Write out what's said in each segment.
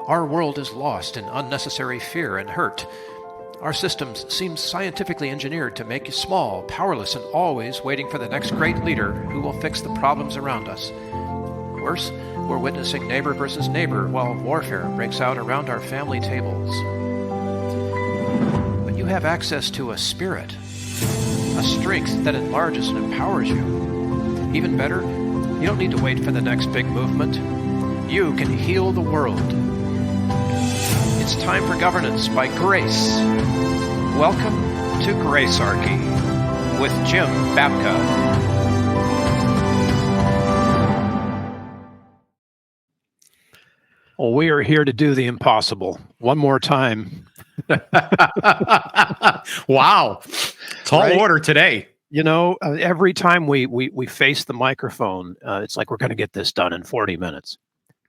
Our world is lost in unnecessary fear and hurt. Our systems seem scientifically engineered to make you small, powerless, and always waiting for the next great leader who will fix the problems around us. Worse, we're witnessing neighbor versus neighbor while warfare breaks out around our family tables. But you have access to a spirit, a strength that enlarges and empowers you. Even better, you don't need to wait for the next big movement. You can heal the world. It's time for governance by grace. Welcome to Gracearchy with Jim Babka. Well, we are here to do the impossible. One more time. Wow. Tall order today. You know, every time we face the microphone, it's like we're going to get this done in 40 minutes,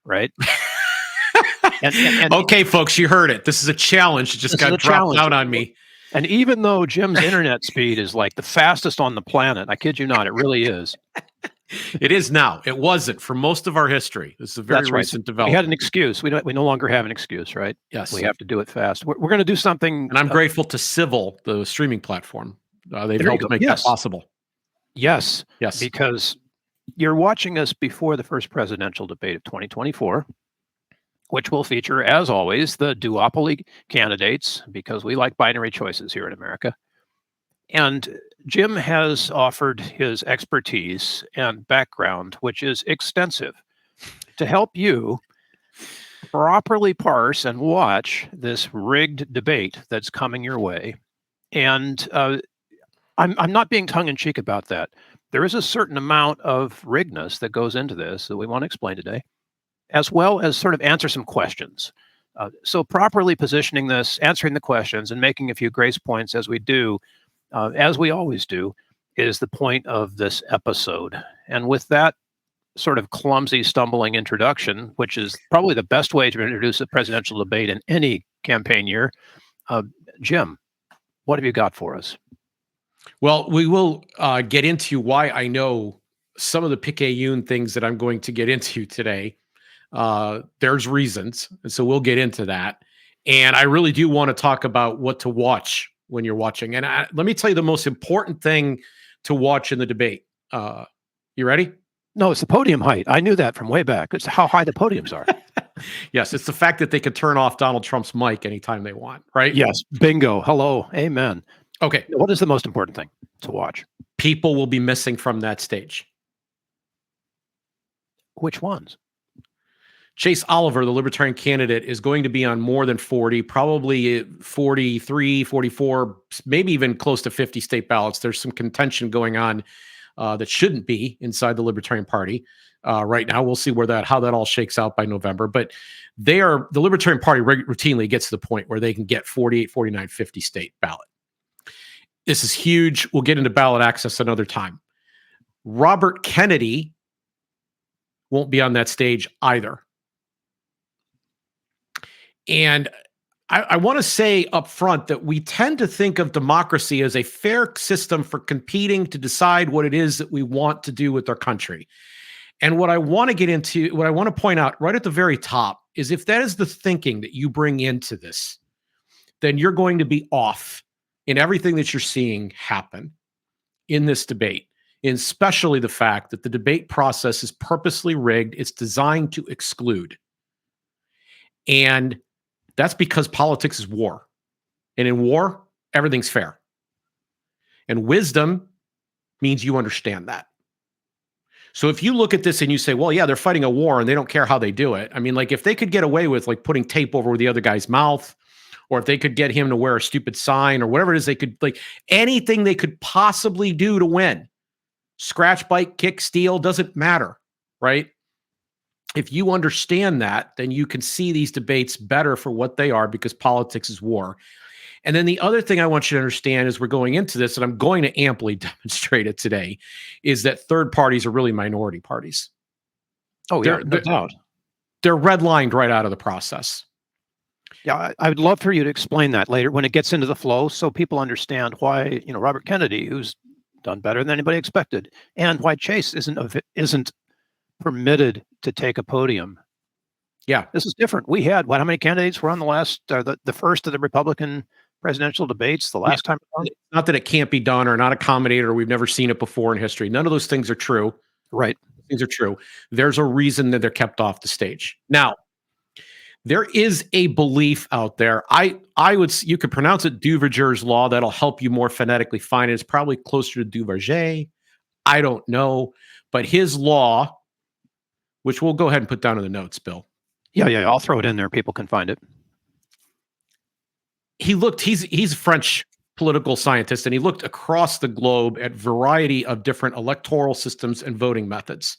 right? and okay, folks, you heard it. This is a challenge. It just got dropped out on me. And even though Jim's internet speed is like the fastest on the planet, I kid you not, it really is. It is now. It wasn't for most of our history. This is a very recent development. We had an excuse. We no longer have an excuse, right? Yes. We have to do it fast. We're going to do something. And I'm grateful to Civil, the streaming platform. They've helped make that possible. Yes. Yes. Because you're watching us before the first presidential debate of 2024, which will feature, as always, the duopoly candidates, because we like binary choices here in America. And Jim has offered his expertise and background, which is extensive, to help you properly parse and watch this rigged debate that's coming your way. And I'm not being tongue-in-cheek about that. There is a certain amount of riggedness that goes into this that we want to explain today, as well as sort of answer some questions. So properly positioning this, answering the questions, and making a few grace points as we do, as we always do, is the point of this episode. And with that sort of clumsy, stumbling introduction, which is probably the best way to introduce a presidential debate in any campaign year, Jim, what have you got for us? Well, we will get into why I know some of the Picayune things that I'm going to get into today. There's reasons, and so we'll get into that. And I really do want to talk about what to watch when you're watching. And let me tell you the most important thing to watch in the debate. You ready? No, it's the podium height. I knew that from way back. It's how high the podiums are. Yes, it's the fact that they can turn off Donald Trump's mic anytime they want, right? Yes, bingo. Hello, amen. Okay. What is the most important thing to watch? People will be missing from that stage. Which ones? Chase Oliver, the Libertarian candidate, is going to be on more than 40, probably 43, 44, maybe even close to 50 state ballots. There's some contention going on that shouldn't be inside the Libertarian Party right now. We'll see how that all shakes out by November. But the Libertarian Party routinely gets to the point where they can get 48, 49, 50 state ballot. This is huge. We'll get into ballot access another time. Robert Kennedy won't be on that stage either. And I want to say up front that we tend to think of democracy as a fair system for competing to decide what it is that we want to do with our country. And what I want to point out right at the very top is if that is the thinking that you bring into this, then you're going to be off in everything that you're seeing happen in this debate, and especially the fact that the debate process is purposely rigged. It's designed to exclude. And that's because politics is war. And in war, everything's fair. And wisdom means you understand that. So if you look at this and you say, well, yeah, they're fighting a war and they don't care how they do it. I mean, like if they could get away with like putting tape over the other guy's mouth, or if they could get him to wear a stupid sign or whatever it is, they could, like anything they could possibly do to win. Scratch, bite, kick, steal, doesn't matter, right? If you understand that, then you can see these debates better for what they are, because politics is war. And then the other thing I want you to understand as we're going into this, and I'm going to amply demonstrate it today, is that third parties are really minority parties. Oh, yeah, no doubt. They're redlined right out of the process. Yeah, I would love for you to explain that later when it gets into the flow, so people understand why, Robert Kennedy, who's done better than anybody expected, and why Chase isn't permitted to take a podium Yeah. This is different. We had how many candidates were on the last, the first of the Republican presidential debates the last time around? Not that it can't be done or not accommodated or we've never seen it before in history. None of those things are true. Right. Things are true. There's a reason that they're kept off the stage. Now, there is a belief out there. You could pronounce it Duverger's law. That'll help you more phonetically find it. It's probably closer to Duverger. I don't know. But his law, which we'll go ahead and put down in the notes, Bill. Yeah. I'll throw it in there. People can find it. He's a French political scientist, and he looked across the globe at variety of different electoral systems and voting methods.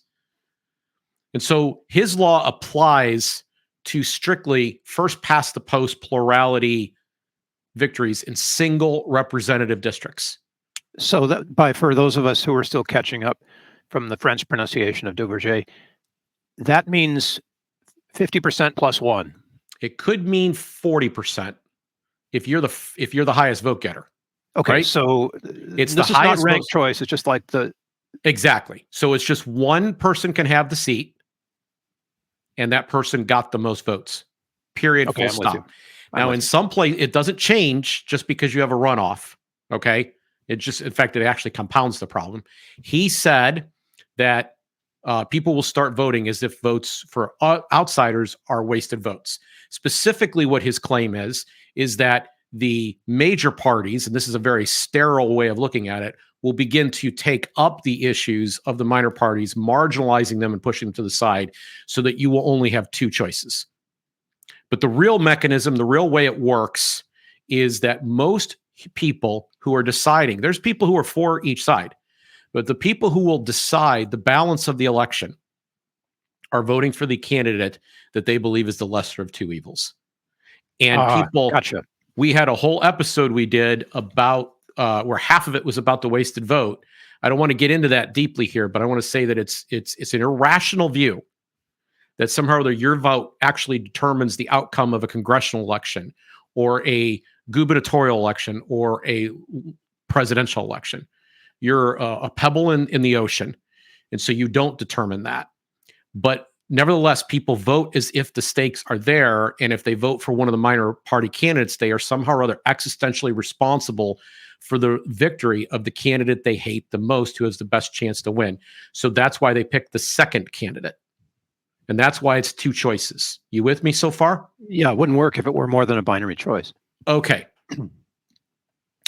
And so his law applies to strictly first past the post plurality victories in single representative districts. So for those of us who are still catching up from the French pronunciation of Duverger, that means 50% plus one. It could mean 40% if you're the highest vote getter. Okay, right? so it's this the is highest not ranked choice. It's just like exactly. So it's just one person can have the seat, and that person got the most votes. Period. Okay, full stop. Now, in some place, it doesn't change just because you have a runoff. Okay, in fact, it actually compounds the problem. He said that people will start voting as if votes for outsiders are wasted votes. Specifically, what his claim is that the major parties, and this is a very sterile way of looking at it, will begin to take up the issues of the minor parties, marginalizing them and pushing them to the side so that you will only have two choices. But the real mechanism, the real way it works is that most people who are deciding, there's people who are for each side, but the people who will decide the balance of the election are voting for the candidate that they believe is the lesser of two evils. And gotcha. We had a whole episode we did about where half of it was about the wasted vote. I don't want to get into that deeply here, but I want to say that it's an irrational view that somehow or other your vote actually determines the outcome of a congressional election or a gubernatorial election or a presidential election. You're a pebble in the ocean, and so you don't determine that. But nevertheless, people vote as if the stakes are there, and if they vote for one of the minor party candidates, they are somehow or other existentially responsible for the victory of the candidate they hate the most, who has the best chance to win. So that's why they pick the second candidate. And that's why it's two choices. You with me so far? Yeah, it wouldn't work if it were more than a binary choice. Okay.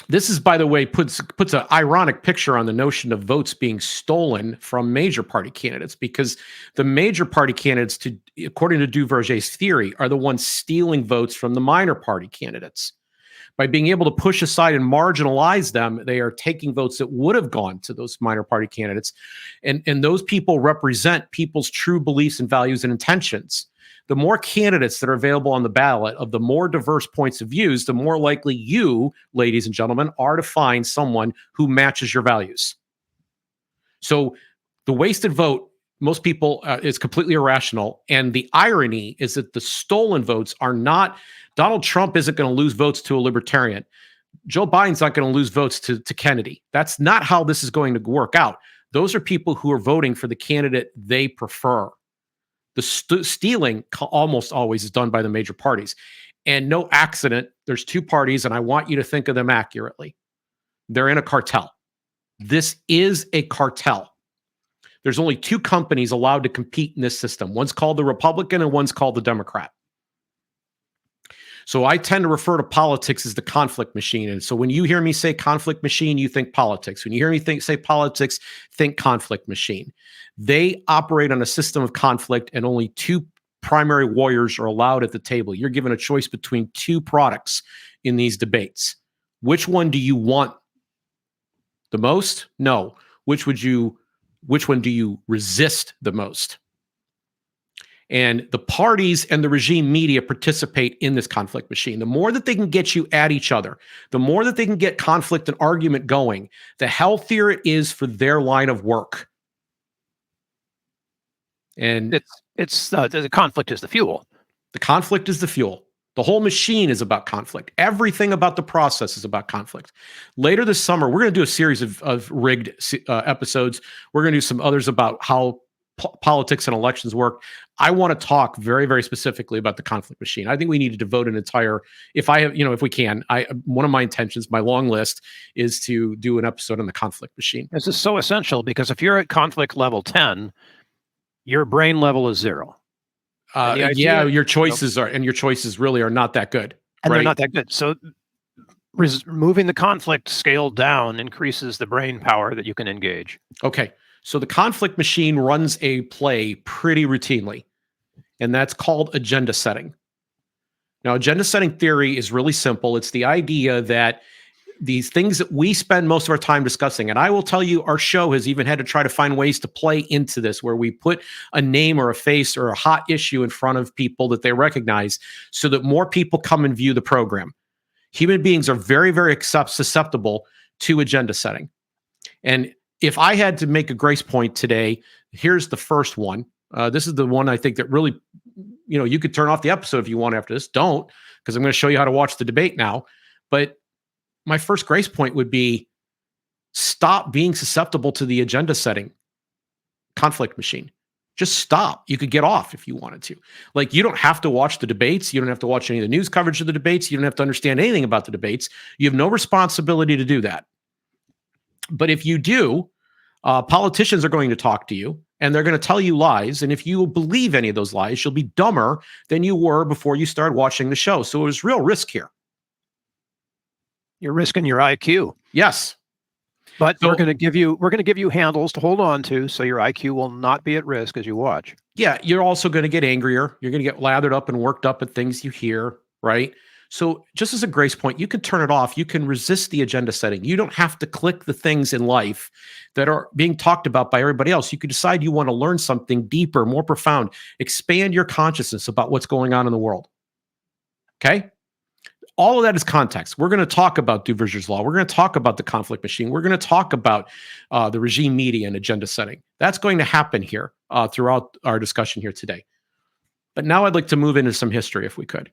This is, by the way, puts an ironic picture on the notion of votes being stolen from major party candidates, because the major party candidates, according to Duverger's theory, are the ones stealing votes from the minor party candidates. By being able to push aside and marginalize them, they are taking votes that would have gone to those minor party candidates. And those people represent people's true beliefs and values and intentions. The more candidates that are available on the ballot of the more diverse points of views, the more likely you, ladies and gentlemen, are to find someone who matches your values. So the wasted vote, most people, is completely irrational. And the irony is that the stolen votes are not, Donald Trump isn't going to lose votes to a libertarian. Joe Biden's not going to lose votes to Kennedy. That's not how this is going to work out. Those are people who are voting for the candidate they prefer. The stealing almost always is done by the major parties. And no accident, there's two parties, and I want you to think of them accurately. They're in a cartel. This is a cartel. There's only two companies allowed to compete in this system. One's called the Republican and one's called the Democrat. So I tend to refer to politics as the conflict machine. And so when you hear me say conflict machine, you think politics. When you hear me say politics, think conflict machine. They operate on a system of conflict, and only two primary warriors are allowed at the table. You're given a choice between two products in these debates. Which one do you want the most? No. Which one do you resist the most? And the parties and the regime media participate in this conflict machine. The more that they can get you at each other, the more that they can get conflict and argument going, the healthier it is for their line of work. And the conflict is the fuel. The conflict is the fuel. The whole machine is about conflict. Everything about the process is about conflict. Later this summer, we're going to do a series of rigged episodes. We're going to do some others about how politics and elections work. I want to talk very, very specifically about the conflict machine. I think we need to devote an entire, if we can, one of my intentions, my long list, is to do an episode on the conflict machine. This is so essential because if you're at conflict level 10, your brain level is 0. Your choices really are not that good. And right? they're not that good. So moving the conflict scale down increases the brain power that you can engage. Okay. So the conflict machine runs a play pretty routinely, and that's called agenda setting. Now, agenda setting theory is really simple. It's the idea that these things that we spend most of our time discussing, and I will tell you, our show has even had to try to find ways to play into this, where we put a name or a face or a hot issue in front of people that they recognize so that more people come and view the program. Human beings are very, very susceptible to agenda setting. And if I had to make a grace point today, here's the first one. This is the one I think that really, you could turn off the episode if you want after this. Don't, because I'm going to show you how to watch the debate now. But my first grace point would be stop being susceptible to the agenda setting conflict machine. Just stop. You could get off if you wanted to. Like, you don't have to watch the debates. You don't have to watch any of the news coverage of the debates. You don't have to understand anything about the debates. You have no responsibility to do that. But if you do, politicians are going to talk to you and they're going to tell you lies. And if you believe any of those lies, you'll be dumber than you were before you started watching the show. So there's real risk here. You're risking your IQ. Yes. But we're going to give you handles to hold on to so your IQ will not be at risk as you watch. Yeah, you're also going to get angrier. You're going to get lathered up and worked up at things you hear, right? So just as a grace point, you can turn it off. You can resist the agenda setting. You don't have to click the things in life that are being talked about by everybody else. You could decide you want to learn something deeper, more profound, expand your consciousness about what's going on in the world. Okay? All of that is context. We're going to talk about Duverger's law. We're going to talk about the conflict machine. We're going to talk about the regime media and agenda setting. That's going to happen here throughout our discussion here today. But now I'd like to move into some history, if we could.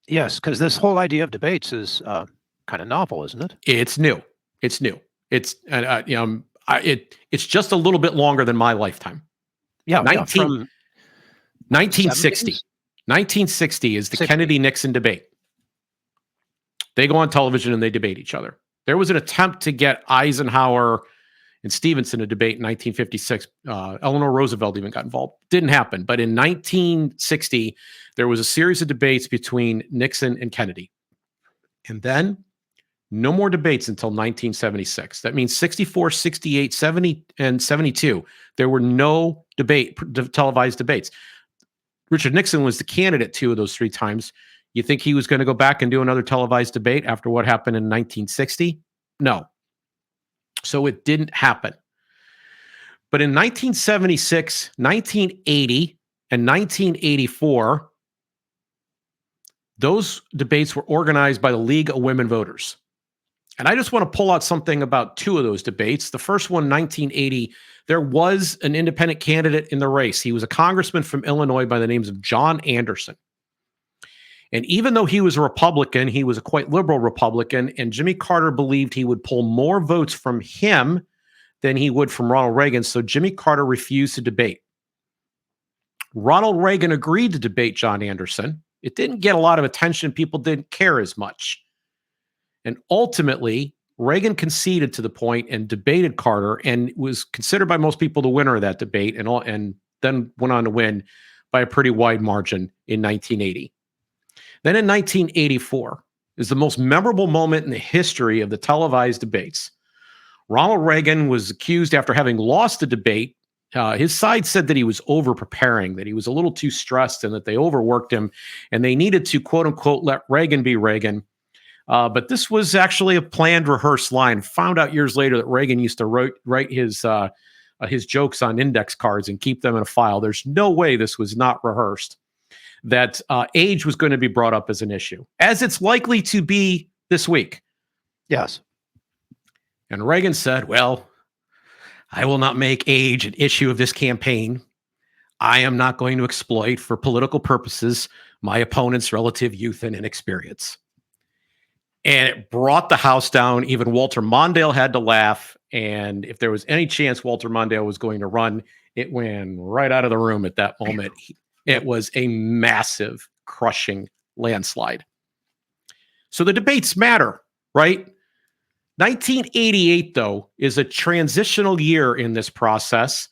Yes, because this whole idea of debates is kind of novel, isn't it? It's new. It's new. It's it's just a little bit longer than my lifetime. Yeah, 1960. 1960 is the 60. Kennedy-Nixon debate. They go on television and they debate each other. There was an attempt to get Eisenhower and Stevenson to debate in 1956. Eleanor Roosevelt even got involved. Didn't happen. But in 1960, there was a series of debates between Nixon and Kennedy. And then no more debates until 1976. That means 64, 68, 70, and 72. There were no televised debates. Richard Nixon was the candidate 2 of those 3 times. You think he was going to go back and do another televised debate after what happened in 1960? No. So it didn't happen. But in 1976, 1980, and 1984, those debates were organized by the League of Women Voters. And I just want to pull out something about 2 of those debates. The first one, 1980, there was an independent candidate in the race. He was a congressman from Illinois by the names of John Anderson. And even though he was a Republican, he was a quite liberal Republican, and Jimmy Carter believed he would pull more votes from him than he would from Ronald Reagan, so Jimmy Carter refused to debate. Ronald Reagan agreed to debate John Anderson. It didn't get a lot of attention. People didn't care as much. And ultimately, Reagan conceded to the point and debated Carter and was considered by most people the winner of that debate, and then went on to win by a pretty wide margin in 1980. Then in 1984 is the most memorable moment in the history of the televised debates. Ronald Reagan was accused after having lost the debate. His side said that he was over-preparing, that he was a little too stressed, and that they overworked him, and they needed to, quote-unquote, let Reagan be Reagan. But this was actually a planned, rehearsed line. Found out years later that Reagan used to write his jokes on index cards and keep them in a file. There's no way this was not rehearsed. That age was going to be brought up as an issue, as it's likely to be this week. Yes. And Reagan said, well, I will not make age an issue of this campaign. I am not going to exploit for political purposes my opponent's relative youth and inexperience. And it brought the House down. Even Walter Mondale had to laugh. And if there was any chance Walter Mondale was going to run It went right out of the room at that moment. It was a massive, crushing landslide. So the debates matter, right? 1988, though, is a transitional year in this process.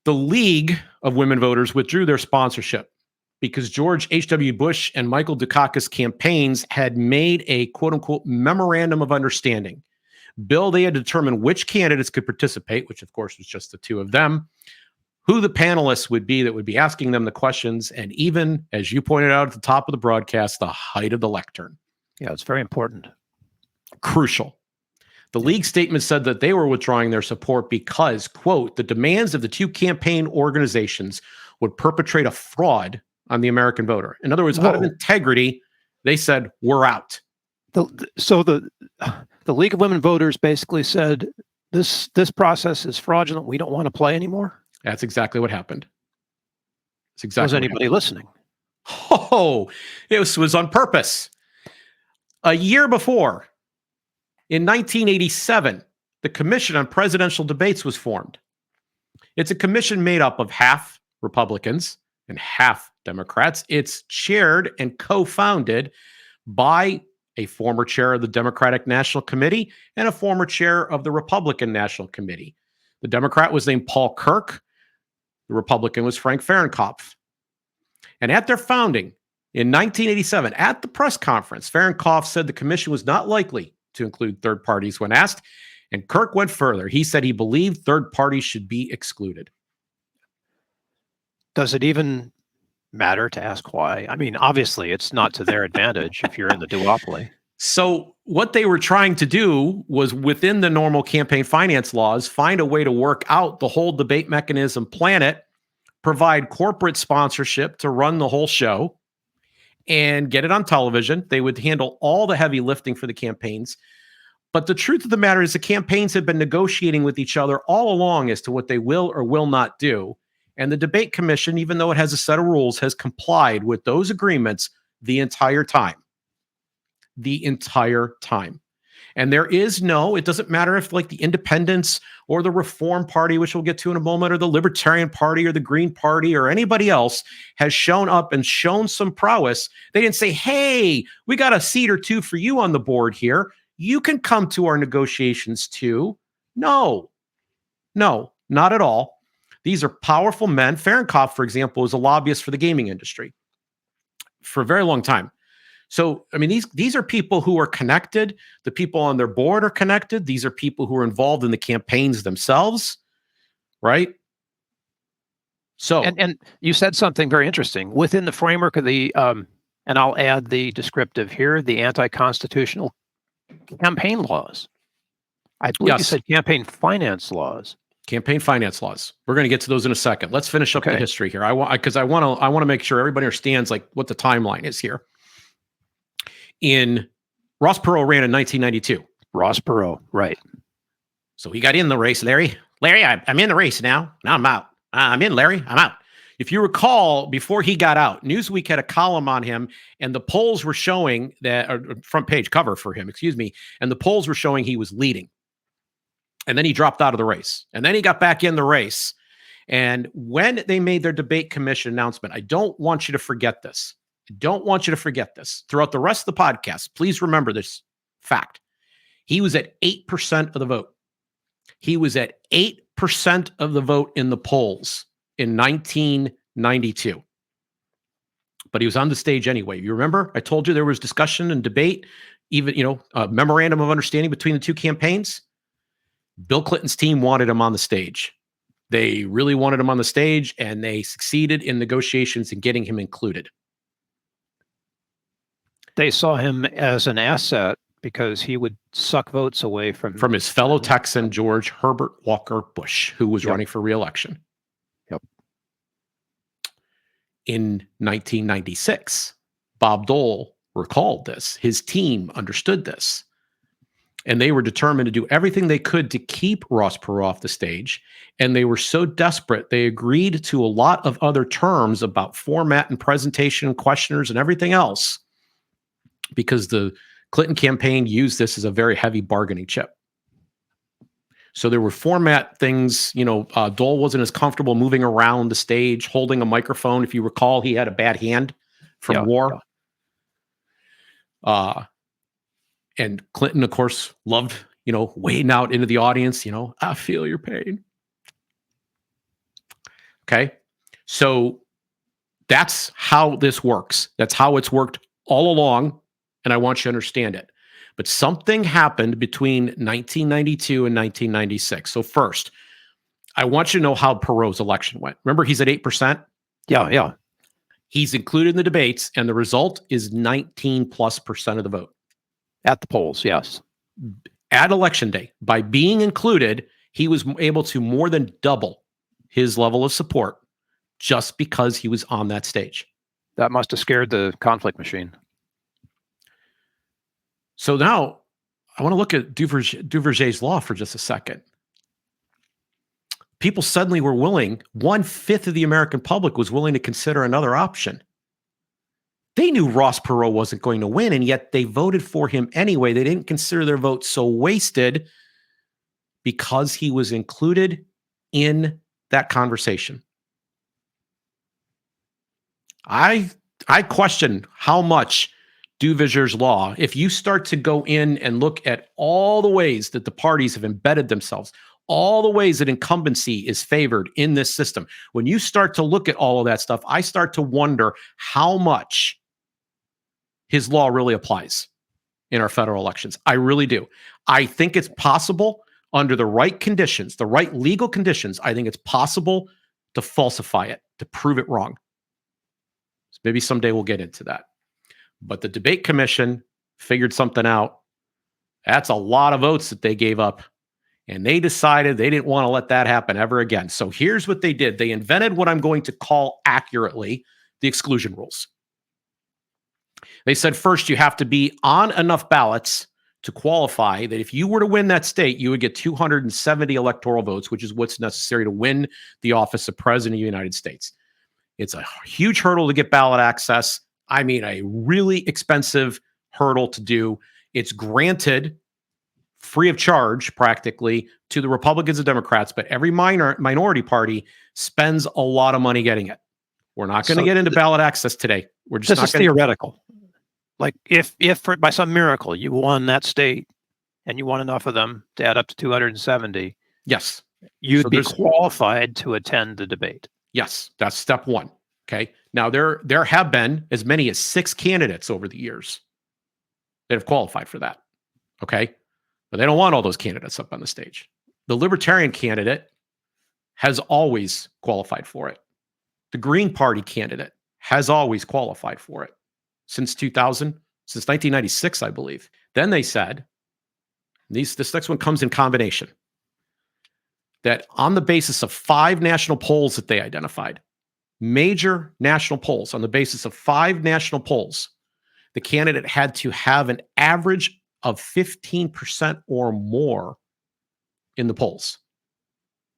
The League of Women Voters withdrew their sponsorship because George H.W. Bush and Michael Dukakis campaigns had made a quote-unquote memorandum of understanding. Bill, they had determined which candidates could participate, which of course was just the two of them, who the panelists would be that would be asking them the questions, and even, as you pointed out at the top of the broadcast, the height of the lectern. Yeah, it's very important. Crucial. The league statement said that they were withdrawing their support because, quote, the demands of the two campaign organizations would perpetrate a fraud on the American voter. In other words, out of integrity, they said, we're out. So the League of Women Voters basically said, this process is fraudulent. We don't want to play anymore. That's exactly what happened. That's exactly. Was anybody listening? Oh, it was on purpose. A year before, in 1987, the Commission on Presidential Debates was formed. It's a commission made up of half Republicans and half Democrats. It's chaired and co-founded by a former chair of the Democratic National Committee and a former chair of the Republican National Committee. The Democrat was named Paul Kirk. The Republican was Frank Fahrenkopf. And at their founding in 1987, at the press conference, Fahrenkopf said the commission was not likely to include third parties when asked. And Kirk went further. He said he believed third parties should be excluded. Does it even matter to ask why? I mean, obviously, it's not to their advantage if you're in the duopoly. So what they were trying to do was, within the normal campaign finance laws, find a way to work out the whole debate mechanism, plan it, provide corporate sponsorship to run the whole show, and get it on television. They would handle all the heavy lifting for the campaigns. But the truth of the matter is the campaigns have been negotiating with each other all along as to what they will or will not do. And the debate commission, even though it has a set of rules, has complied with those agreements the entire time. The entire time. And there is it doesn't matter if like the Independents or the Reform Party, which we'll get to in a moment, or the Libertarian Party or the Green Party or anybody else has shown up and shown some prowess. They didn't say, hey, we got a seat or two for you on the board here. You can come to our negotiations too. No, not at all. These are powerful men. Fahrenkopf, for example, was a lobbyist for the gaming industry for a very long time. So, I mean, these are people who are connected. The people on their board are connected. These are people who are involved in the campaigns themselves, right? So, and you said something very interesting within the framework of the, and I'll add the descriptive here, the anti-constitutional campaign laws. I believe you said campaign finance laws. Campaign finance laws. We're going to get to those in a second. Let's finish up the history here. I want to make sure everybody understands like what the timeline is here. Ross Perot ran in 1992. Ross Perot, right. So he got in the race, Larry. Larry, I'm in the race now. Now I'm out. I'm in, Larry. I'm out. If you recall, before he got out, Newsweek had a column on him, and the polls were showing that, or front page cover for him, and the polls were showing he was leading. And then he dropped out of the race. And then he got back in the race. And when they made their debate commission announcement, I don't want you to forget this. Throughout the rest of the podcast, please remember this fact. He was at 8% of the vote. He was at 8% of the vote in the polls in 1992. But he was on the stage anyway. You remember? I told you there was discussion and debate, even, a memorandum of understanding between the two campaigns. Bill Clinton's team wanted him on the stage. They really wanted him on the stage, and they succeeded in negotiations and getting him included. They saw him as an asset because he would suck votes away from his fellow Texan, George Herbert Walker Bush, who was running for re-election. Yep. In 1996, Bob Dole recalled this. His team understood this. And they were determined to do everything they could to keep Ross Perot off the stage. And they were so desperate, they agreed to a lot of other terms about format and presentation and questioners and everything else, because the Clinton campaign used this as a very heavy bargaining chip. So there were format things, Dole wasn't as comfortable moving around the stage, holding a microphone. If you recall, he had a bad hand from war. And Clinton, of course, loved, wading out into the audience, I feel your pain. Okay. So that's how this works. That's how it's worked all along. And I want you to understand it. But something happened between 1992 and 1996. So first, I want you to know how Perot's election went. Remember, he's at 8%? Yeah. He's included in the debates, and the result is 19+% of the vote. At the polls, yes. At election day, by being included, he was able to more than double his level of support just because he was on that stage. That must have scared the conflict machine. So now I want to look at Duverger's law for just a second. People suddenly were willing, 1/5 of the American public was willing to consider another option. They knew Ross Perot wasn't going to win, and yet they voted for him anyway. They didn't consider their vote so wasted because he was included in that conversation. I question how much Duverger's law, if you start to go in and look at all the ways that the parties have embedded themselves, all the ways that incumbency is favored in this system, when you start to look at all of that stuff, I start to wonder how much his law really applies in our federal elections. I really do. I think it's possible under the right conditions, the right legal conditions. I think it's possible to falsify it, to prove it wrong. So maybe someday we'll get into that. But the debate commission figured something out. That's a lot of votes that they gave up. And they decided they didn't want to let that happen ever again. So here's what they did. They invented what I'm going to call accurately the exclusion rules. They said, first, you have to be on enough ballots to qualify that if you were to win that state, you would get 270 electoral votes, which is what's necessary to win the office of President of the United States. It's a huge hurdle to get ballot access. I mean, a really expensive hurdle to do. It's granted free of charge, practically, to the Republicans and Democrats, but every minority party spends a lot of money getting it. We're not going to get into ballot access today. We're just this is theoretical. Like if by some miracle you won that state and you won enough of them to add up to 270, yes, you'd be qualified to attend the debate. Yes, that's step one. Okay. Now there have been as many as 6 candidates over the years that have qualified for that. Okay. But they don't want all those candidates up on the stage. The Libertarian candidate has always qualified for it. The Green Party candidate has always qualified for it since 2000, since 1996, I believe. Then they said, this next one comes in combination, that on the basis of 5 national polls that they identified, major national polls, on the basis of 5 national polls, the candidate had to have an average of 15% or more in the polls.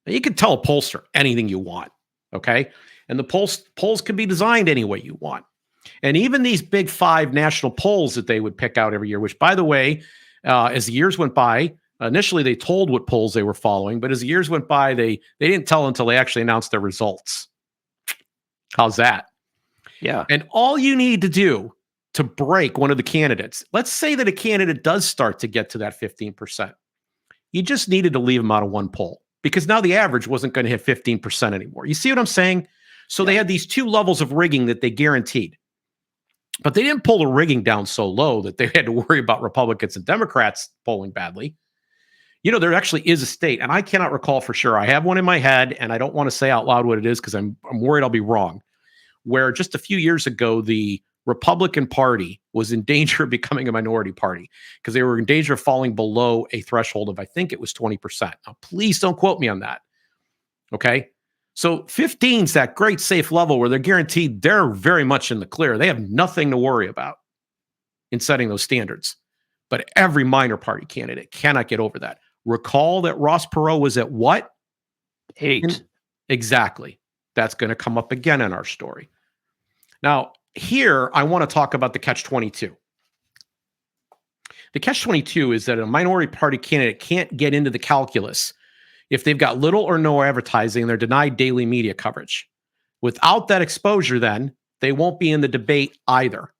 Now, you can tell a pollster anything you want, okay? And the polls can be designed any way you want. And even these big 5 national polls that they would pick out every year, which, by the way, as the years went by, initially they told what polls they were following, but as the years went by, they didn't tell until they actually announced their results. How's that? Yeah. And all you need to do to break one of the candidates, let's say that a candidate does start to get to that 15%. You just needed to leave them out of one poll because now the average wasn't going to hit 15% anymore. You see what I'm saying? So they had these 2 levels of rigging that they guaranteed. But they didn't pull the rigging down so low that they had to worry about Republicans and Democrats polling badly. There actually is a state, and I cannot recall for sure. I have one in my head, and I don't want to say out loud what it is because I'm worried I'll be wrong, where just a few years ago, the Republican Party was in danger of becoming a minority party because they were in danger of falling below a threshold of, I think it was 20%. Now, please don't quote me on that. Okay. So 15 is that great safe level where they're guaranteed they're very much in the clear. They have nothing to worry about in setting those standards. But every minor party candidate cannot get over that. Recall that Ross Perot was at what? 8. Exactly. That's going to come up again in our story. Now, here, I want to talk about the catch-22. The catch-22 is that a minority party candidate can't get into the calculus if they've got little or no advertising, they're denied daily media coverage. Without that exposure, then they won't be in the debate either.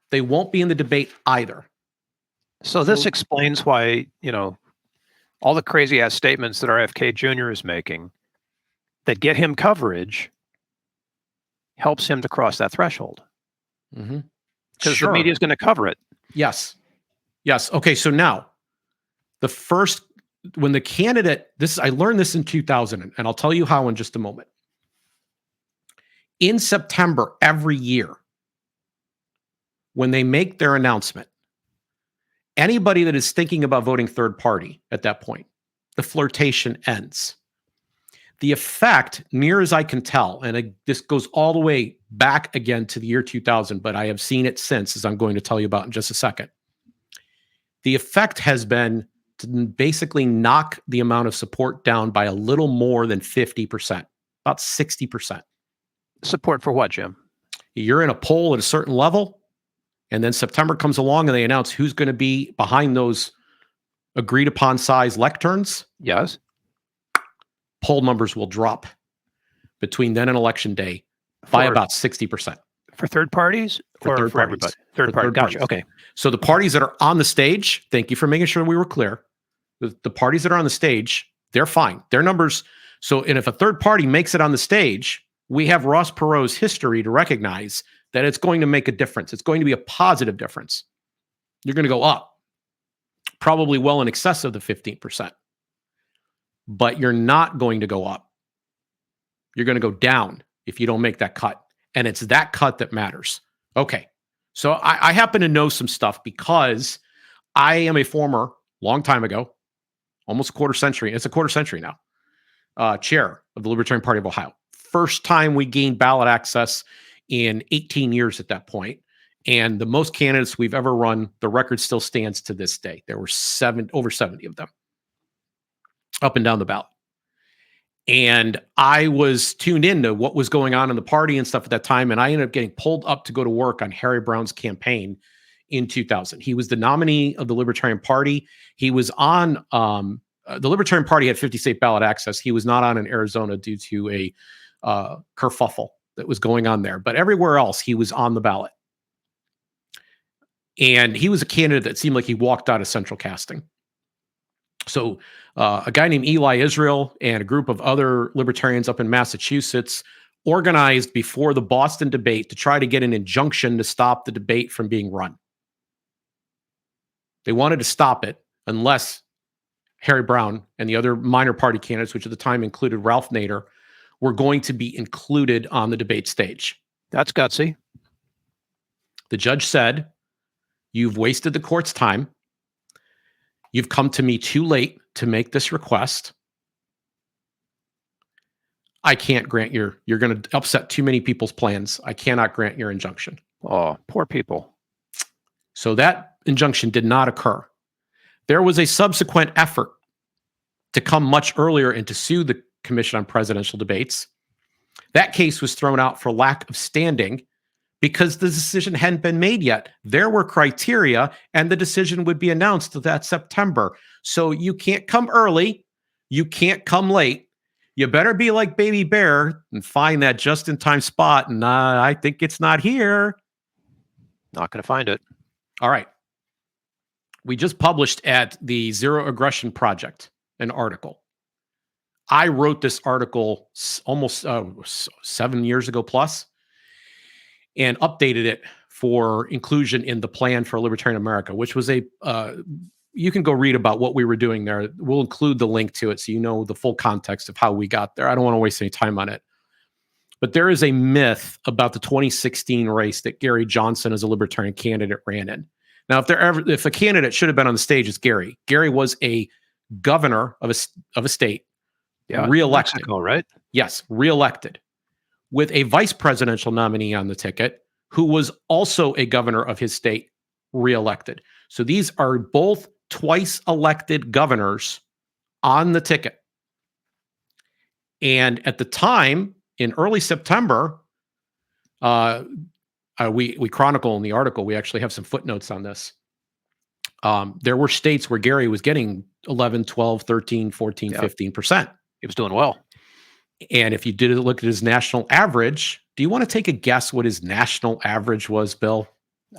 They won't be in the debate either. So this explains why, all the crazy ass statements that RFK Jr. is making that get him coverage helps him to cross that threshold. Because the media is going to cover it. Yes. Okay. So now when the candidate, I learned this in 2000, and I'll tell you how in just a moment. In September every year, when they make their announcement, anybody that is thinking about voting third party at that point, the flirtation ends. The effect, near as I can tell, and this goes all the way back again to the year 2000, but I have seen it since, as I'm going to tell you about in just a second. The effect has been to basically knock the amount of support down by a little more than 50%, about 60%. Support for what, Jim? You're in a poll at a certain level, and then September comes along and they announce who's going to be behind those agreed upon size lecterns. Yes. Poll numbers will drop between then and election day by about 60%. For third parties or for everybody? Third party. Gotcha. Okay. So the parties that are on the stage, thank you for making sure we were clear. The parties that are on the stage, they're fine. Their numbers. And if a third party makes it on the stage, we have Ross Perot's history to recognize that it's going to make a difference. It's going to be a positive difference. You're going to go up, probably well in excess of the 15%. But you're not going to go up. You're going to go down if you don't make that cut. And it's that cut that matters. Okay. So I happen to know some stuff because I am a former, long time ago, almost a quarter century. It's a quarter century now. Chair of the Libertarian Party of Ohio. First time we gained ballot access in 18 years at that point. And the most candidates we've ever run, the record still stands to this day. There were over 70 of them up and down the ballot. And I was tuned into what was going on in the party and stuff at that time. And I ended up getting pulled up to go to work on Harry Brown's campaign in 2000. He was the nominee of the Libertarian Party. He was on, the Libertarian Party had 50 state ballot access. He was not on in Arizona due to a kerfuffle that was going on there. But everywhere else, he was on the ballot. And he was a candidate that seemed like he walked out of central casting. So a guy named Eli Israel and a group of other libertarians up in Massachusetts organized before the Boston debate to try to get an injunction to stop the debate from being run. They wanted to stop it unless Harry Brown and the other minor party candidates, which at the time included Ralph Nader, were going to be included on the debate stage. That's gutsy. The judge said, "You've wasted the court's time. You've come to me too late to make this request. I can't grant you're going to upset too many people's plans. I cannot grant your injunction." Oh, poor people. So that injunction did not occur. There was a subsequent effort to come much earlier and to sue the Commission on Presidential Debates. That case was thrown out for lack of standing because the decision hadn't been made yet. There were criteria, and the decision would be announced that September. So you can't come early. You can't come late. You better be like Baby Bear and find that just-in-time spot. And I think it's not here. Not going to find it. All right. We just published at the Zero Aggression Project an article. I wrote this article almost 7 years ago plus, and updated it for inclusion in the Plan for Libertarian America, which was you can go read about what we were doing there. We'll include the link to it so you know the full context of how we got there. I don't want to waste any time on it. But there is a myth about the 2016 race that Gary Johnson as a Libertarian candidate ran in. Now, if a candidate should have been on the stage, it's Gary. Gary was a governor of a state, reelected. Mexico, right? Yes, reelected, with a vice presidential nominee on the ticket who was also a governor of his state, reelected. So these are both twice elected governors on the ticket. And at the time, in early September, we chronicle in the article, we actually have some footnotes on this. There were states where Gary was getting 11, 12, 13, 14, Yeah. 15%. He was doing well. And if you did look at his national average, do you want to take a guess what his national average was, Bill?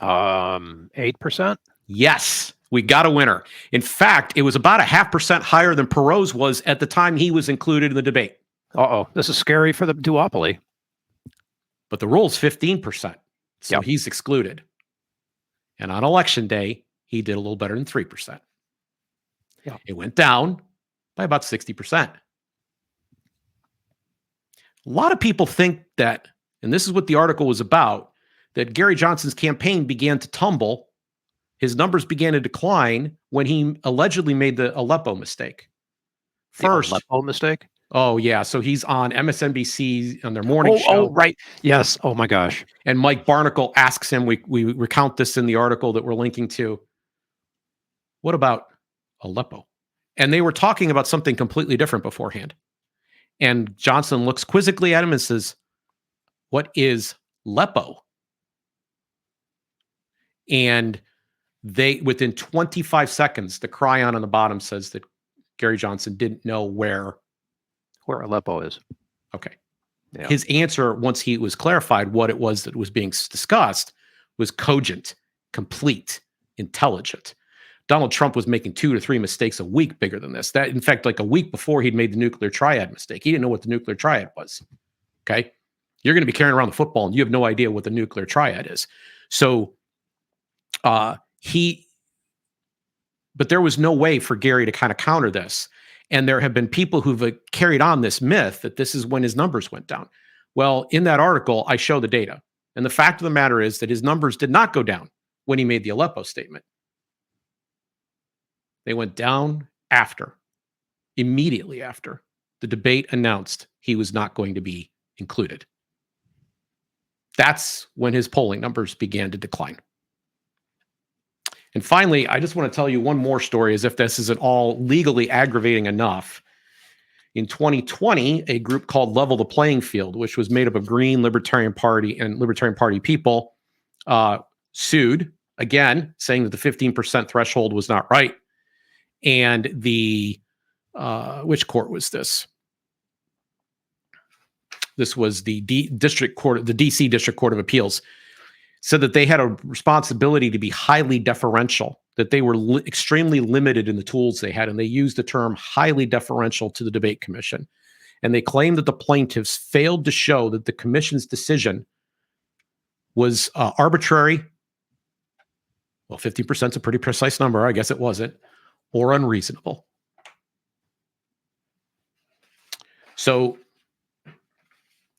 8%. Yes, we got a winner. In fact, it was about 0.5% higher than Perot's was at the time he was included in the debate. Uh-oh, this is scary for the duopoly. But the rule's 15%. So Yep. he's excluded. And on election day, he did a little better than 3%. Yeah. It went down by about 60%. A lot of people think that, and this is what the article was about, that Gary Johnson's campaign began to tumble. His numbers began to decline when he allegedly made the Aleppo mistake. First, the Aleppo mistake? Oh, yeah. So he's on MSNBC on their morning show. Oh, right. Yes. Oh, my gosh. And Mike Barnacle asks him, we recount this in the article that we're linking to, what about Aleppo? And they were talking about something completely different beforehand. And Johnson looks quizzically at him and says, what is Aleppo? And they, within 25 seconds, the cryon on the bottom says that Gary Johnson didn't know where Aleppo is. Okay. Yeah. His answer, once he was clarified what it was that was being discussed, was cogent, complete, intelligent. Donald Trump was making 2 to 3 mistakes a week bigger than this. That, in fact, like a week before he'd made the nuclear triad mistake. He didn't know what the nuclear triad was. Okay. You're going to be carrying around the football and you have no idea what the nuclear triad is. So but there was no way for Gary to kind of counter this. And there have been people who've carried on this myth that this is when his numbers went down. Well, in that article, I show the data. And the fact of the matter is that his numbers did not go down when he made the Aleppo statement. They went down immediately after the debate announced he was not going to be included. That's when his polling numbers began to decline. And finally, I just want to tell you one more story, as if this isn't all legally aggravating enough. In 2020, a group called Level the Playing Field, which was made up of Green, Libertarian Party, and Libertarian Party people, sued, again, saying that the 15% threshold was not right. And the, which court was this? This was the District Court, the DC District Court of Appeals, said that they had a responsibility to be highly deferential, that they were extremely limited in the tools they had, and they used the term highly deferential to the debate commission. And they claimed that the plaintiffs failed to show that the commission's decision was arbitrary. Well, 50% is a pretty precise number. I guess it wasn't, or unreasonable. So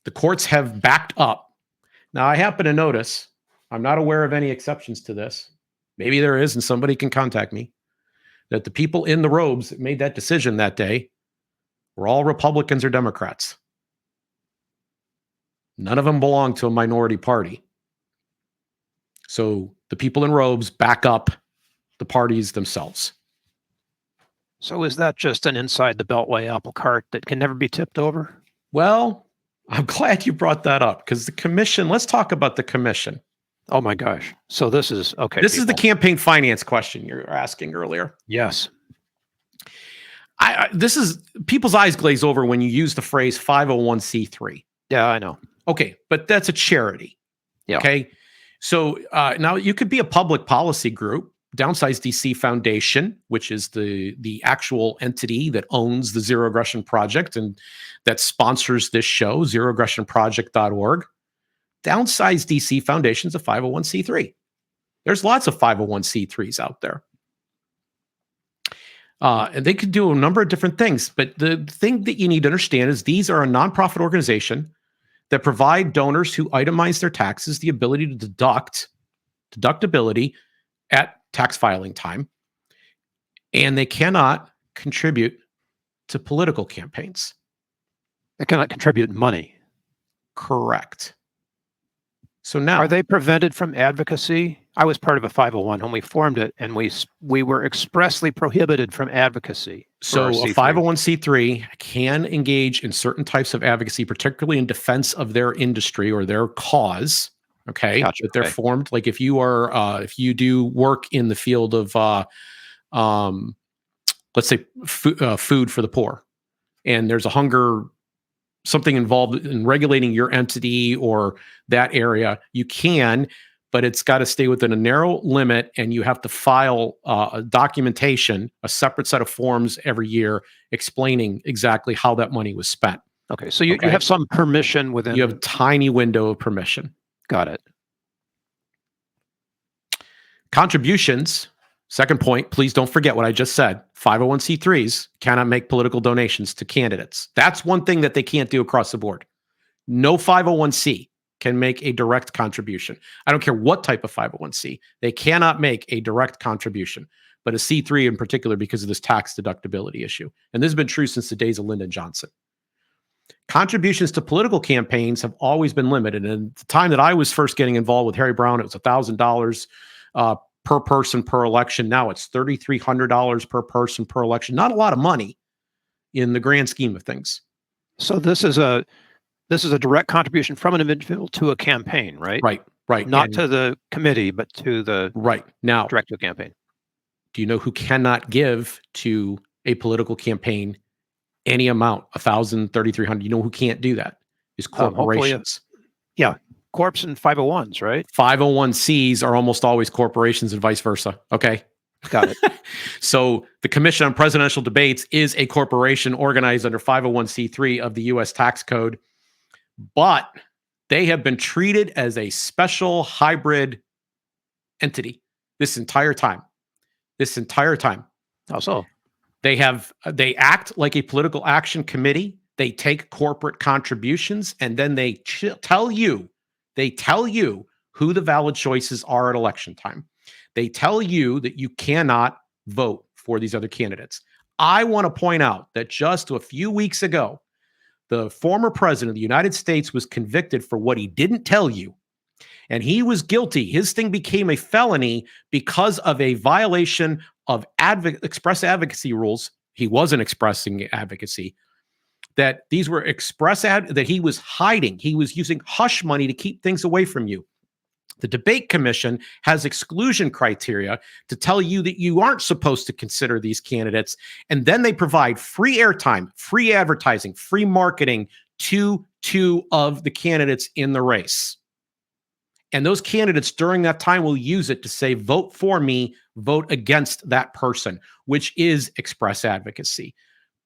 the courts have backed up. Now, I happen to notice, I'm not aware of any exceptions to this. Maybe there is, and somebody can contact me, that the people in the robes that made that decision that day were all Republicans or Democrats. None of them belong to a minority party. So the people in robes back up the parties themselves. So is that just an inside the Beltway apple cart that can never be tipped over? Well, I'm glad you brought that up, because the commission, let's talk about the commission. Oh my gosh. So this is, okay. This is the campaign finance question you're asking earlier. Yes. This is, people's eyes glaze over when you use the phrase 501c3. Yeah, I know. Okay, but that's a charity. Yeah. Okay. So now you could be a public policy group. Downsize DC Foundation, which is the actual entity that owns the Zero Aggression Project and that sponsors this show, zeroaggressionproject.org. Downsize DC Foundation is a 501c3. There's lots of 501c3s out there. And they could do a number of different things. But the thing that you need to understand is these are a nonprofit organization that provide donors who itemize their taxes the ability to deductibility at tax filing time. And they cannot contribute to political campaigns. They cannot contribute money. Correct. So now, are they prevented from advocacy? I was part of a 501 when we formed it, and we were expressly prohibited from advocacy. So a 501c3 can engage in certain types of advocacy, particularly in defense of their industry or their cause. Okay. Gotcha. That they're Okay. formed. Like if you do work in the field of, let's say food for the poor, and there's something involved in regulating your entity or that area, you can, but it's got to stay within a narrow limit, and you have to file a documentation, a separate set of forms every year explaining exactly how that money was spent. Okay. So you have some permission within. You have a tiny window of permission. Got it. Contributions. Second point, please don't forget what I just said. 501c3s cannot make political donations to candidates. That's one thing that they can't do across the board. No 501c can make a direct contribution. I don't care what type of 501c. They cannot make a direct contribution, but a C3 in particular because of this tax deductibility issue. And this has been true since the days of Lyndon Johnson. Contributions to political campaigns have always been limited. And at the time that I was first getting involved with Harry Brown, it was $1,000 per person per election. Now it's $3,300 per person per election. Not a lot of money in the grand scheme of things. So this is a direct contribution from an individual to a campaign, right? Right. Not to the committee, but to the now direct to a campaign. Do you know who cannot give to a political campaign any amount? 1,000, 3,300. You know who can't do that? Is corporations. Corps and 501s, right? 501c's are almost always corporations and vice versa. Okay. Got it. So the Commission on Presidential Debates is a corporation organized under 501c3 of the U.S. tax code, but they have been treated as a special hybrid entity this entire time. How so? They act like a political action committee. They take corporate contributions, and then they tell you who the valid choices are at election time. They tell you that you cannot vote for these other candidates. I want to point out that just a few weeks ago, the former president of the United States was convicted for what he didn't tell you. And he was guilty. His thing became a felony because of a violation of express advocacy rules. He wasn't expressing advocacy. That these were that he was hiding. He was using hush money to keep things away from you. The Debate Commission has exclusion criteria to tell you that you aren't supposed to consider these candidates. And then they provide free airtime, free advertising, free marketing to two of the candidates in the race. And those candidates during that time will use it to say, vote for me, vote against that person, which is express advocacy.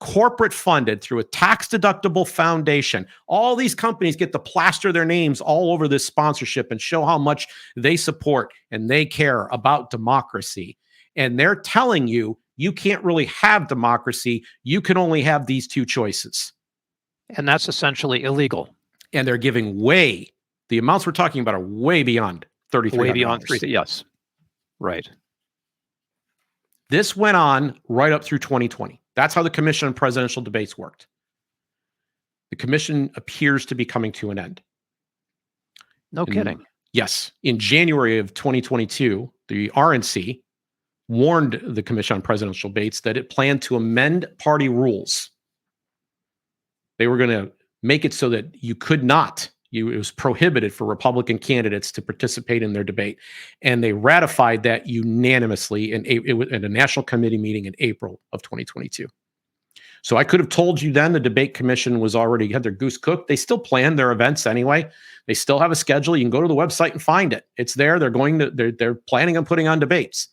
Corporate funded through a tax deductible foundation. All these companies get to plaster their names all over this sponsorship and show how much they support and they care about democracy. And they're telling you, you can't really have democracy. You can only have these two choices. And that's essentially illegal. And they're giving the amounts we're talking about are way beyond $3,300. Way beyond $3,300. Yes. Right. This went on right up through 2020. That's how the Commission on Presidential Debates worked. The commission appears to be coming to an end. No kidding. Yes. In January of 2022, the RNC warned the Commission on Presidential Debates that it planned to amend party rules. They were going to make it so that it was prohibited for Republican candidates to participate in their debate. And they ratified that unanimously in a national committee meeting in April of 2022. So I could have told you then the debate commission had their goose cooked. They still plan their events anyway. They still have a schedule. You can go to the website and find it. It's there. They're planning on putting on debates.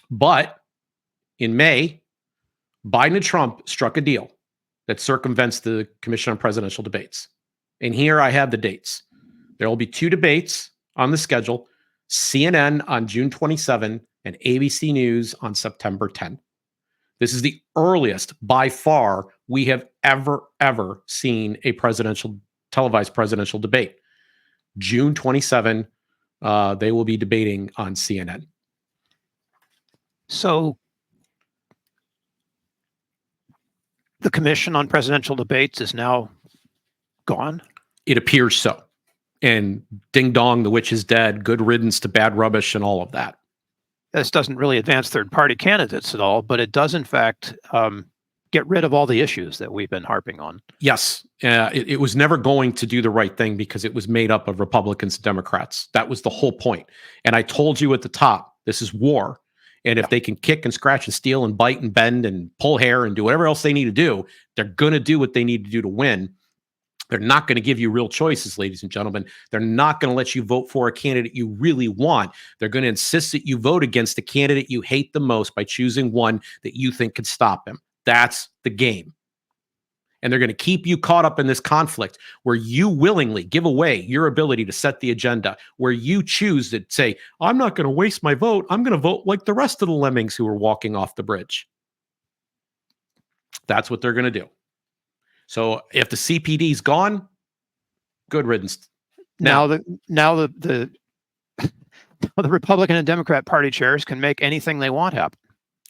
But in May, Biden and Trump struck a deal that circumvents the Commission on Presidential Debates. And here I have the dates. There will be 2 debates on the schedule, CNN on June 27 and ABC News on September 10. This is the earliest by far we have ever seen a televised presidential debate. June 27, they will be debating on CNN. So the Commission on Presidential Debates is now gone? It appears so. And ding dong, the witch is dead, good riddance to bad rubbish and all of that. This doesn't really advance third-party candidates at all, but it does, in fact, get rid of all the issues that we've been harping on. Yes. It was never going to do the right thing because it was made up of Republicans and Democrats. That was the whole point. And I told you at the top, this is war. And if they can kick and scratch and steal and bite and bend and pull hair and do whatever else they need to do, they're going to do what they need to do to win. They're not going to give you real choices, ladies and gentlemen. They're not going to let you vote for a candidate you really want. They're going to insist that you vote against the candidate you hate the most by choosing one that you think can stop him. That's the game. And they're going to keep you caught up in this conflict where you willingly give away your ability to set the agenda, where you choose to say, I'm not going to waste my vote. I'm going to vote like the rest of the lemmings who are walking off the bridge. That's what they're going to do. So if the CPD's gone, good riddance. Now the Republican and Democrat party chairs can make anything they want happen.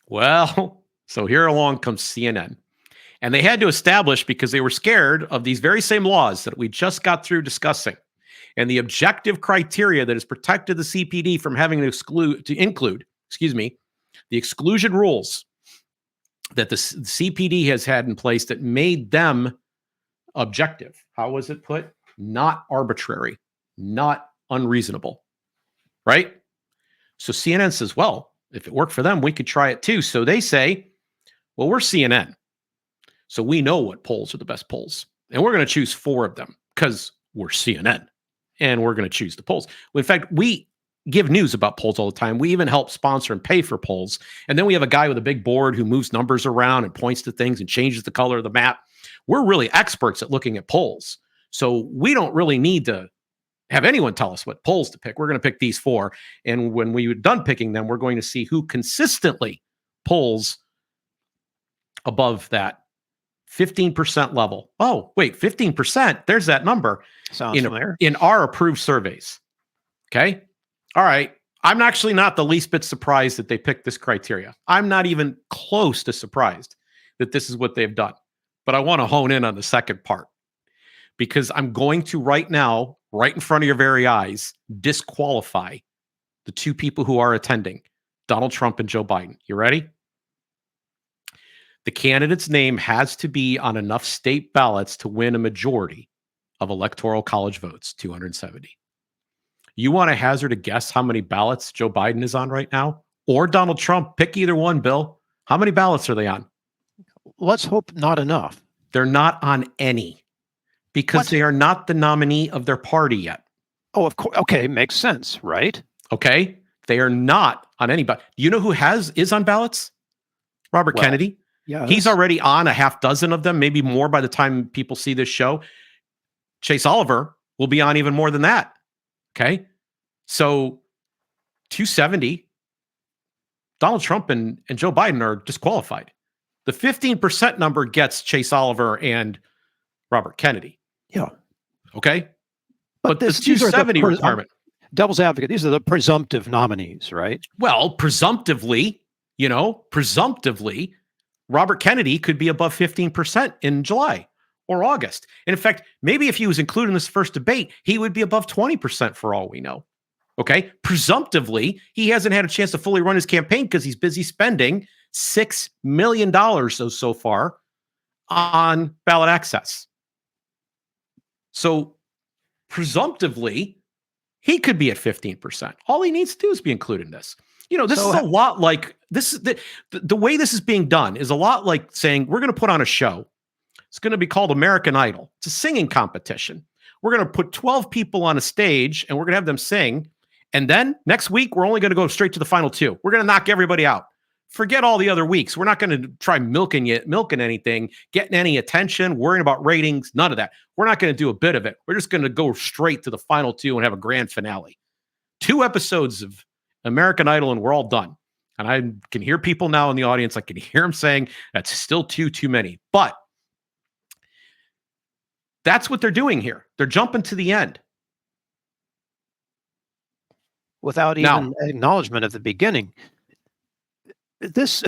Well, so here along comes CNN. And they had to establish, because they were scared of these very same laws that we just got through discussing, and the objective criteria that has protected the CPD from having to include the exclusion rules that the CPD has had in place that made them objective. How was it put? Not arbitrary, not unreasonable, right? So CNN says, well, if it worked for them, we could try it too. So they say, well, we're CNN. So we know what polls are the best polls. And we're going to choose 4 of them because we're CNN. And we're going to choose the polls. In fact, we give news about polls all the time. We even help sponsor and pay for polls. And then we have a guy with a big board who moves numbers around and points to things and changes the color of the map. We're really experts at looking at polls. So we don't really need to have anyone tell us what polls to pick. We're going to pick these 4. And when we're done picking them, we're going to see who consistently polls above that 15% level. Oh, wait, 15%. There's that number. Sounds familiar. In our approved surveys. Okay. All right. I'm actually not the least bit surprised that they picked this criteria. I'm not even close to surprised that this is what they've done. But I want to hone in on the second part, because I'm going to right now, right in front of your very eyes, disqualify the 2 people who are attending, Donald Trump and Joe Biden. You ready? The candidate's name has to be on enough state ballots to win a majority of electoral college votes, 270. You want to hazard a guess how many ballots Joe Biden is on right now? Or Donald Trump? Pick either one, Bill. How many ballots are they on? Let's hope not enough. They're not on any, because they are not the nominee of their party yet. Oh, of course. Okay, makes sense, right? Okay, they are not on any ballot. You know who is on ballots? Robert Kennedy. Yeah, he's already on a half dozen of them, maybe more by the time people see this show. Chase Oliver will be on even more than that. Okay, so 270. Donald Trump and Joe Biden are disqualified. The 15% number gets Chase Oliver and Robert Kennedy. Yeah. Okay. But this 270 requirement. Devil's advocate, these are the presumptive nominees, right? Well, presumptively, Robert Kennedy could be above 15% in July or August. And in fact, maybe if he was included in this first debate, he would be above 20% for all we know. Okay. Presumptively, he hasn't had a chance to fully run his campaign because he's busy spending $6 million so far on ballot access. So presumptively, he could be at 15%. All he needs to do is be included in this. This is a lot like this. The way this is being done is a lot like saying we're going to put on a show. It's going to be called American Idol. It's a singing competition. We're going to put 12 people on a stage and we're going to have them sing. And then next week, we're only going to go straight to the final 2. We're going to knock everybody out. Forget all the other weeks. We're not going to try milking anything, getting any attention, worrying about ratings, none of that. We're not going to do a bit of it. We're just going to go straight to the final 2 and have a grand finale. 2 episodes of American Idol and we're all done. And I can hear people now in the audience. I can hear them saying that's still too many. But that's what they're doing here. They're jumping to the end. Without even acknowledgement at the beginning.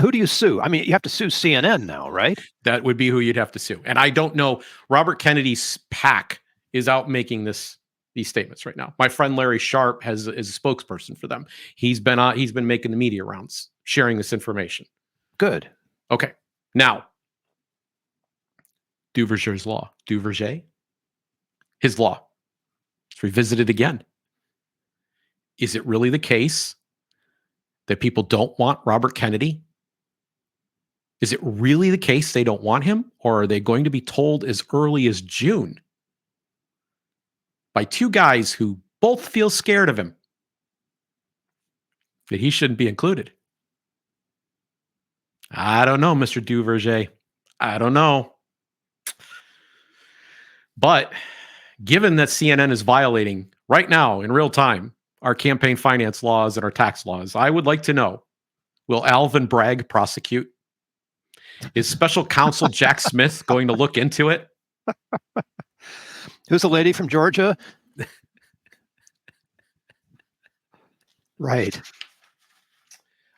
Who do you sue? I mean, you have to sue CNN now, right? That would be who you'd have to sue. And I don't know. Robert Kennedy's PAC is out making these statements right now. My friend Larry Sharp is a spokesperson for them. He's been making the media rounds, sharing this information. Good. Okay. Now, Duverger's law. Duverger? His law. It's revisited again. Is it really the case that people don't want Robert Kennedy? Is it really the case they don't want him? Or are they going to be told as early as June by two guys who both feel scared of him that he shouldn't be included? I don't know, Mr. Duverger. I don't know. But given that CNN is violating right now in real time our campaign finance laws and our tax laws, I would like to know, will Alvin Bragg prosecute? Is special counsel Jack Smith going to look into it? Who's the lady from Georgia? Right.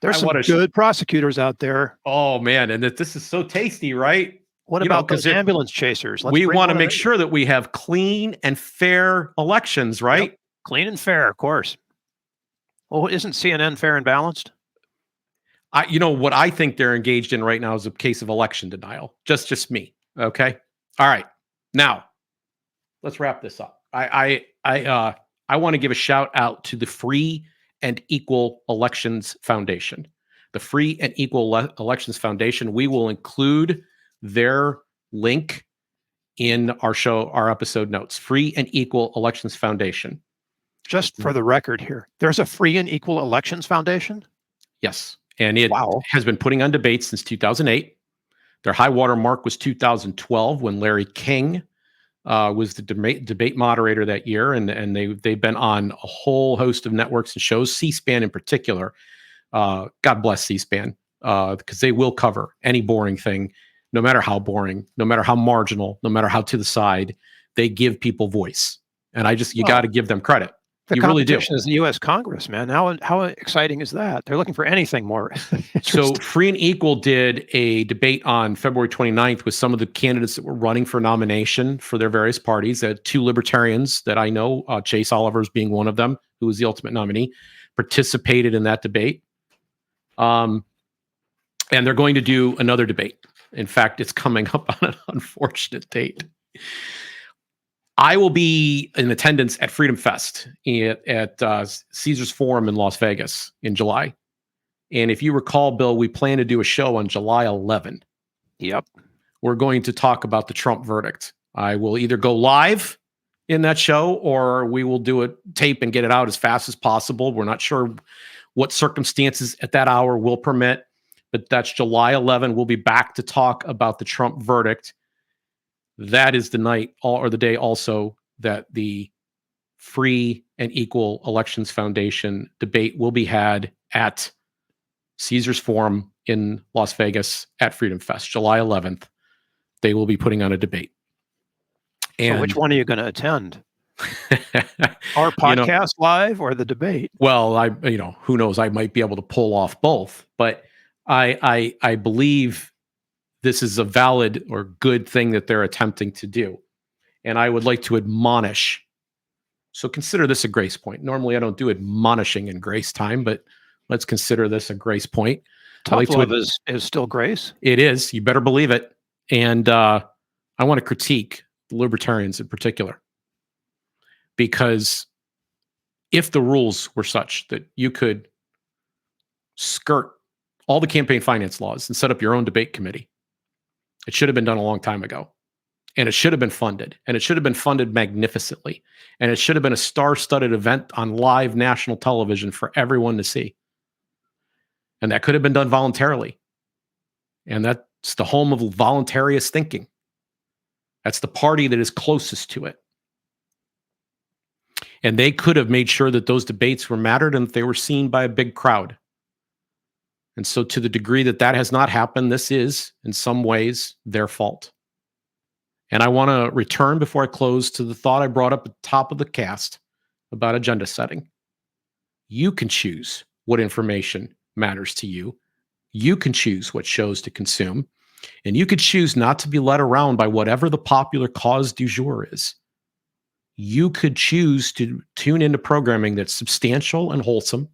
There's some good prosecutors out there. Oh, man. And this is so tasty, right? What about those ambulance chasers? We want to make sure that we have clean and fair elections, right? Yep. Clean and fair, of course. Well, isn't CNN fair and balanced? What I think they're engaged in right now is a case of election denial. Just me. Okay. All right. Now, let's wrap this up. I want to give a shout out to the Free and Equal Elections Foundation. The Free and Equal Elections Foundation. We will include their link in our episode notes. Free and Equal Elections Foundation. Just for the record here, there's a Free and Equal Elections Foundation? Yes. And it has been putting on debates since 2008. Their high water mark was 2012 when Larry King was the debate moderator that year. And they've been on a whole host of networks and shows, C-SPAN in particular. God bless C-SPAN, because they will cover any boring thing, no matter how boring, no matter how marginal, no matter how to the side. They give people voice. And you got to give them credit. The competition is the U.S. Congress, man. How exciting is that? They're looking for anything more. So Free and Equal did a debate on February 29th with some of the candidates that were running for nomination for their various parties. Two libertarians that I know, Chase Oliver's being one of them, who was the ultimate nominee, participated in that debate. And they're going to do another debate. In fact, it's coming up on an unfortunate date. I will be in attendance at Freedom Fest at Caesars Forum in Las Vegas in July. And if you recall, Bill, we plan to do a show on July 11. Yep. We're going to talk about the Trump verdict. I will either go live in that show or we will do a tape and get it out as fast as possible. We're not sure what circumstances at that hour will permit, but that's July 11. We'll be back to talk about the Trump verdict. That is the night or the day also that the Free and Equal Elections Foundation debate will be had at Caesars Forum in Las Vegas at Freedom Fest, July 11th. They will be putting on a debate. And so which one are you going to attend? Our podcast live or the debate? Well, who knows? I might be able to pull off both, but I believe this is a valid or good thing that they're attempting to do. And I would like to admonish. So consider this a grace point. Normally I don't do admonishing in grace time, but let's consider this a grace point. Tough love is still grace. It is. You better believe it. And I want to critique the libertarians in particular. Because if the rules were such that you could skirt all the campaign finance laws and set up your own debate committee, it should have been done a long time ago. And it should have been funded. And it should have been funded magnificently. And it should have been a star-studded event on live national television for everyone to see. And that could have been done voluntarily. And that's the home of voluntarist thinking. That's the party that is closest to it. And they could have made sure that those debates were mattered and that they were seen by a big crowd. And so to the degree that that has not happened, this is, in some ways, their fault. And I want to return before I close to the thought I brought up at the top of the cast about agenda setting. You can choose what information matters to you. You can choose what shows to consume. And you could choose not to be led around by whatever the popular cause du jour is. You could choose to tune into programming that's substantial and wholesome,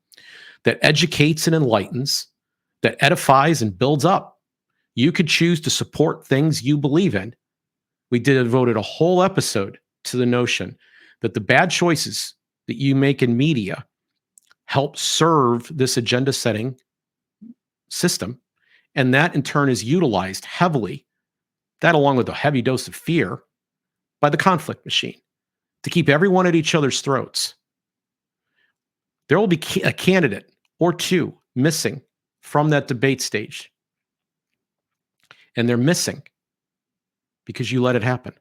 that educates and enlightens, that edifies and builds up. You could choose to support things you believe in. We devoted a whole episode to the notion that the bad choices that you make in media help serve this agenda setting system. And that in turn is utilized heavily, that along with a heavy dose of fear, by the conflict machine to keep everyone at each other's throats. There will be a candidate or two missing from that debate stage. And they're missing because you let it happen.